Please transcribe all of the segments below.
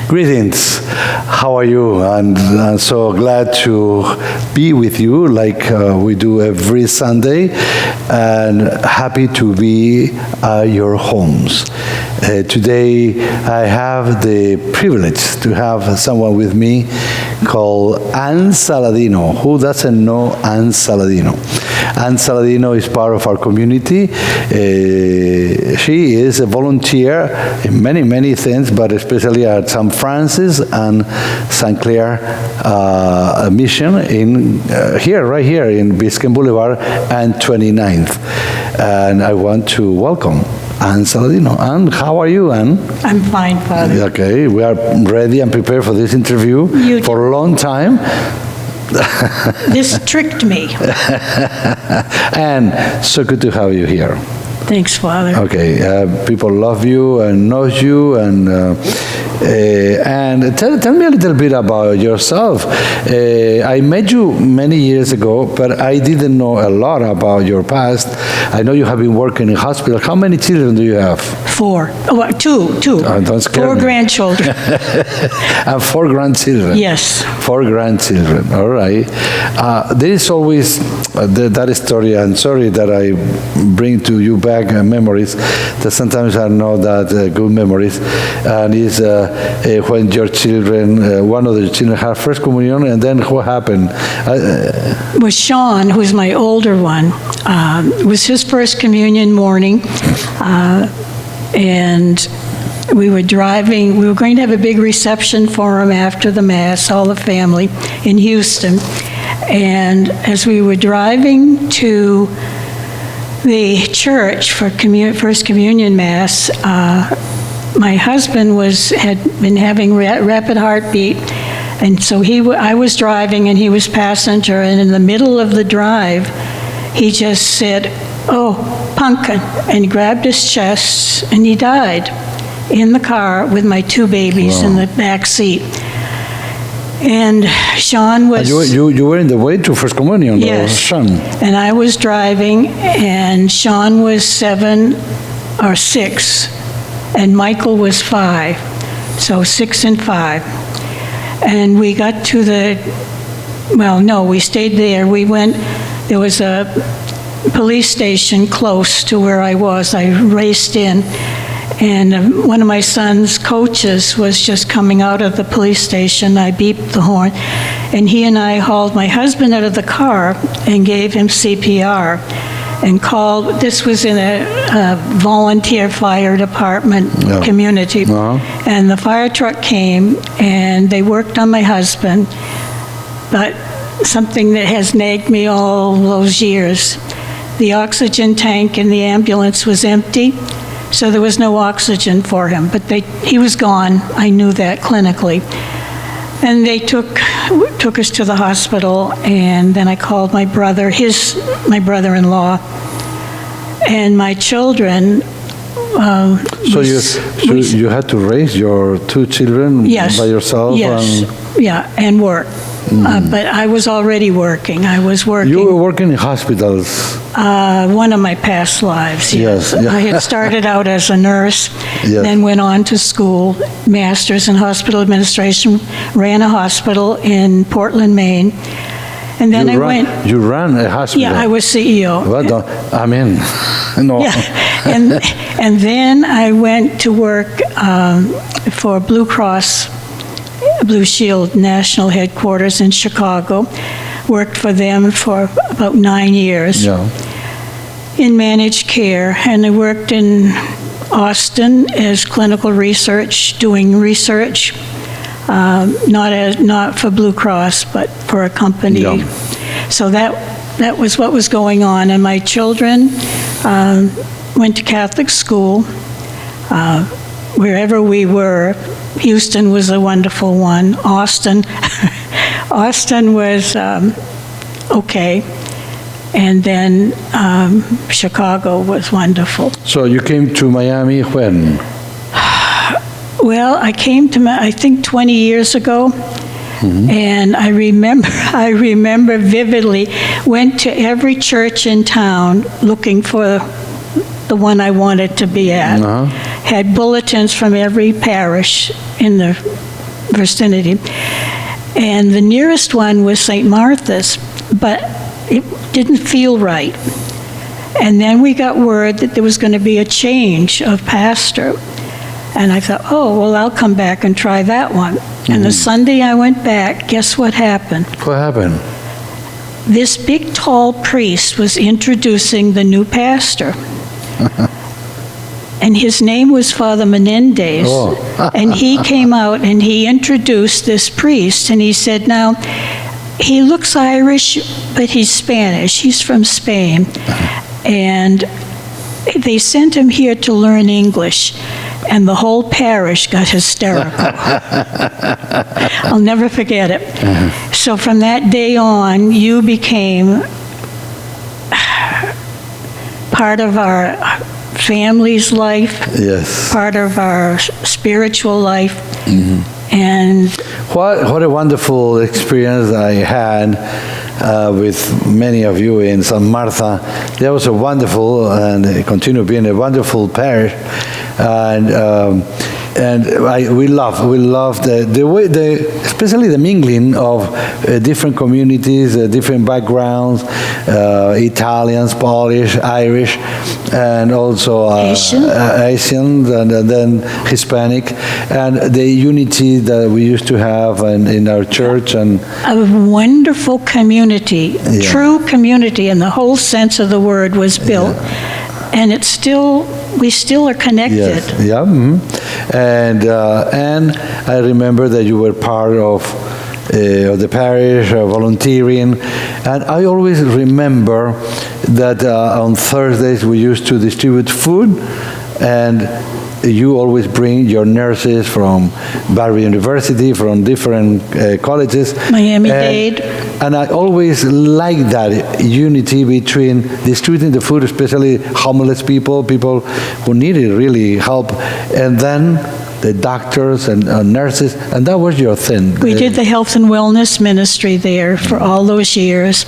Greetings. How are you? And I'm so glad to be with you like we do every Sunday, and happy to be at your homes. Today I have the privilege to have someone with me called Ann Saladino. Who doesn't know Ann Saladino? Ann Saladino is part of our community. She is a volunteer in many things, but especially at St. Francis and St. Clair mission in right here in Biscayne Boulevard and 29th. And I want to welcome Ann Saladino. Ann, how are you, Ann? I'm fine, Father. Okay, we are ready and prepared for this interview for a long time. This tricked me. And so good to have you here. Thanks, Father. Okay, people love you and know you, and tell me a little bit about yourself. I met you many years ago, but I didn't know a lot about your past. I know you have been working in hospital. How many children do you have? 4. Oh, two. Don't scare 4 me. grandchildren. And 4 grandchildren. Yes. 4 grandchildren. All right. There is always that story. I'm sorry that I bring to you back memories that sometimes are not that good memories, and is when your children, one of the children had first communion, and then what happened? Well, Sean, who's my older one, was his first communion morning, and we were driving. We were going to have a big reception for him after the Mass, all the family, in Houston. And as we were driving to the church for First Communion Mass, my husband had been having rapid heartbeat, and so I was driving and he was passenger, and in the middle of the drive, he just said, "Oh, pumpkin," and he grabbed his chest, and he died in the car with my 2 babies in the back seat. And Sean was... You were in the way to First Communion, yes. Sean. And I was driving, and Sean was 7 or 6, and Michael was 5, so 6 and 5. And we got to we stayed there. There was a police station close to where I was. I raced in, and one of my son's coaches was just coming out of the police station. I beeped the horn, and he and I hauled my husband out of the car and gave him CPR and called. This was in a volunteer fire department community. And the fire truck came, and they worked on my husband, but something that has nagged me all those years, the oxygen tank in the ambulance was empty. So there was no oxygen for him, but he was gone. I knew that clinically. And they took us to the hospital, and then I called my brother, my brother-in-law, and my children. So you had to raise your 2 children by yourself? Yes, and work. But I was already working. I was working. You were working in hospitals? One of my past lives, yes. I had started out as a nurse, then went on to school, master's in hospital administration, ran a hospital in Portland, Maine. And then You ran a hospital? Yeah, I was CEO. Well, I mean, no. Yeah, and then I went to work for Blue Cross Blue Shield National Headquarters in Chicago. Worked for them for about 9 years in managed care, and I worked in Austin as clinical research, doing research, not for Blue Cross, but for a company. So that was what was going on, and my children went to Catholic school. Wherever we were, Houston was a wonderful one. Austin was okay. And then Chicago was wonderful. So you came to Miami when? Well, I came to, I think 20 years ago. And I remember vividly, went to every church in town looking for the one I wanted to be at. Had bulletins from every parish in the vicinity. And the nearest one was St. Martha's, but it didn't feel right. And then we got word that there was going to be a change of pastor. And I thought, oh, well, I'll come back and try that one. And the Sunday I went back, guess what happened? What happened? This big, tall priest was introducing the new pastor. And his name was Father Menéndez. Oh. And he came out and he introduced this priest. And he said, now, he looks Irish, but he's Spanish. He's from Spain. And they sent him here to learn English. And the whole parish got hysterical. I'll never forget it. So from that day on, you became part of our family's life, yes, part of our spiritual life. And what a wonderful experience I had with many of you in San Martha. That was a wonderful, and it continued being a wonderful parish. We love the way, especially the mingling of different communities, different backgrounds, Italians, Polish, Irish, and also Asians, and then Hispanic, and the unity that we used to have in our church. And a wonderful community, true community in the whole sense of the word was built. And it's still, we still are connected. Yes. Yeah. And I remember that you were part of the parish, volunteering, and I always remember that on Thursdays we used to distribute food, and you always bring your nurses from Barry University, from different colleges. Miami-Dade. And I always like that unity between distributing the food, especially homeless people who needed really help, and then the doctors and nurses, and that was your thing. We did the health and wellness ministry there for all those years.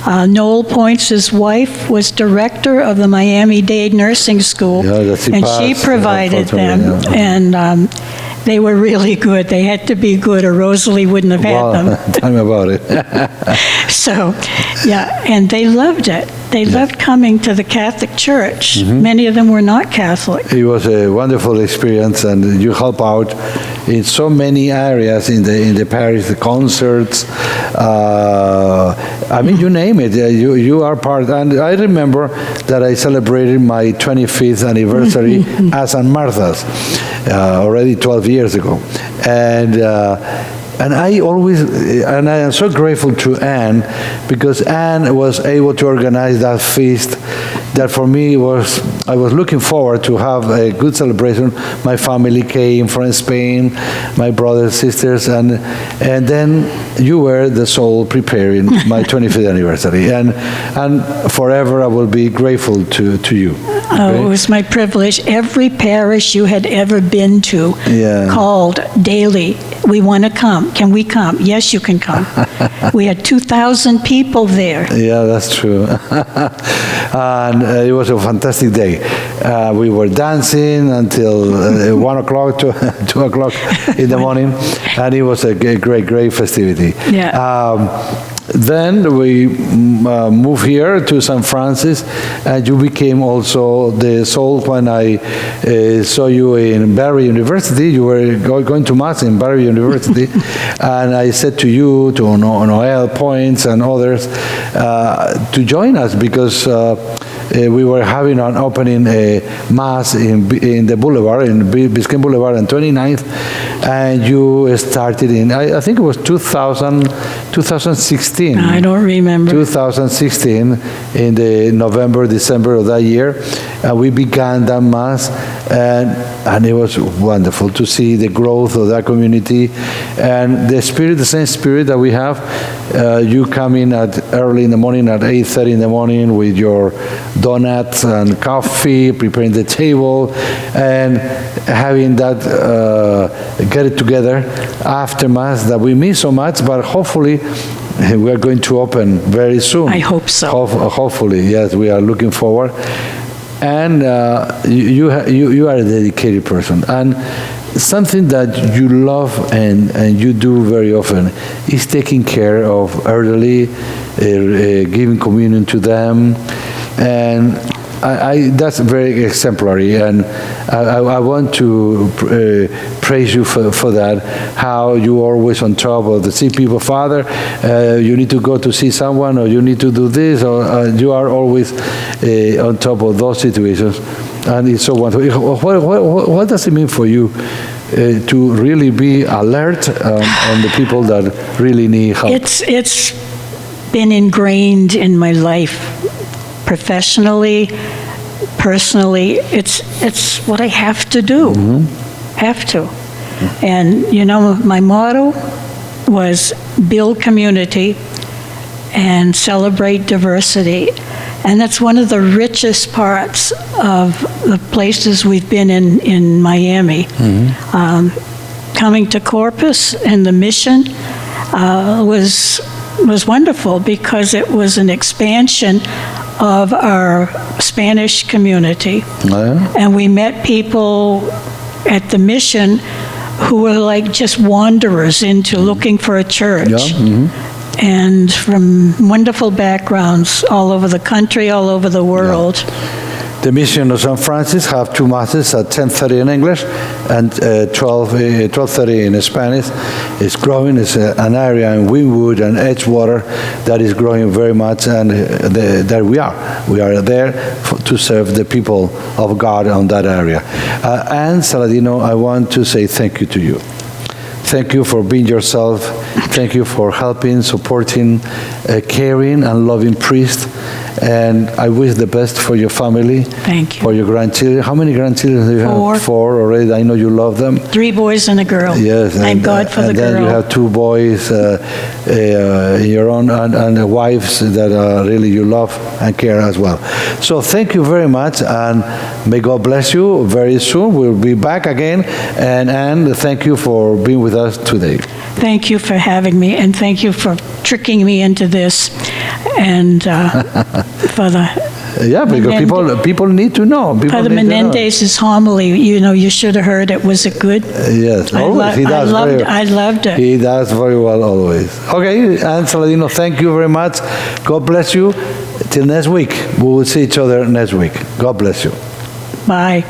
Noel Points, his wife, was director of the Miami-Dade Nursing School, and she provided them, and they were really good. They had to be good, or Rosalie wouldn't have had them. Tell me about it. So, yeah, and they loved it. They loved coming to the Catholic Church. Many of them were not Catholic. It was a wonderful experience, and you help out in so many areas in the parish, the concerts. I mean, you name it. You are part. And I remember that I celebrated my 25th anniversary at San Martha's already 12 years ago, and I am so grateful to Ann, because Ann was able to organize that feast that for me I was looking forward to have a good celebration. My family came from Spain, my brothers, sisters, and then you were the soul preparing my 25th anniversary, and forever I will be grateful to you. Okay? Oh, it was my privilege. Every parish you had ever been to called daily, we want to come. Can we come? Yes, you can come. We had 2,000 people there. Yeah, that's true. And it was a fantastic day. We were dancing until 1 o'clock, 2 o'clock in the morning, and it was a great festivity. Yeah. Then we moved here to San Francis, and you became also the soul. When I saw you in Barry University, you were going to Mass in Barry University, and I said to you, to Noel Points and others, to join us, because we were having an opening Mass in the Boulevard, in Biscayne Boulevard on 29th, and you started in, I think it was 2016. I don't remember. 2016, in the November, December of that year, and we began that Mass, and it was wonderful to see the growth of that community, and the same spirit that we have. You come in early in the morning at 8:30 in the morning with your donuts and coffee, preparing the table, and having that get it together after Mass that we miss so much, but hopefully we are going to open very soon. I hope so. Hopefully, yes, we are looking forward. And you are a dedicated person. And something that you love and you do very often is taking care of elderly, giving communion to them. And that's very exemplary, and I want to praise you for that, how you are always on top of the sick people. Father, you need to go to see someone, or you need to do this, or you are always on top of those situations, and it's so wonderful. What does it mean for you to really be alert on the people that really need help? It's been ingrained in my life. Professionally, personally, it's what I have to do. Have to. And you know, my motto was build community and celebrate diversity. And that's one of the richest parts of the places we've been in Miami. Coming to Corpus and the mission was wonderful, because it was an expansion of our Spanish community. And we met people at the mission who were like just wanderers into looking for a church. And from wonderful backgrounds all over the country, all over the world. The Mission of St. Francis have two masses at 10:30 in English and 12:30 in Spanish. It's growing. It's an area in Wynwood and Edgewater that is growing very much, and there we are. We are there to serve the people of God on that area. Ann Saladino, I want to say thank you to you. Thank you for being yourself. Thank you for helping, supporting, caring, and loving priest. And I wish the best for your family. Thank you. For your grandchildren. How many grandchildren do you have? 4 already. I know you love them. 3 boys and a girl. Yes. Thank God for the girl. And then you have 2 boys, your own, and wives that really you love and care as well. So thank you very much, and may God bless you very soon. We'll be back again. And thank you for being with us today. Thank you for having me, and thank you for tricking me into this, and for the because people need to know. For the Menéndez's homily, you know, you should have heard it. Was it good? Yes, always. I loved it. He does very well always. Okay, Ann Saladino, thank you very much. God bless you. Till next week. We will see each other next week. God bless you. Bye.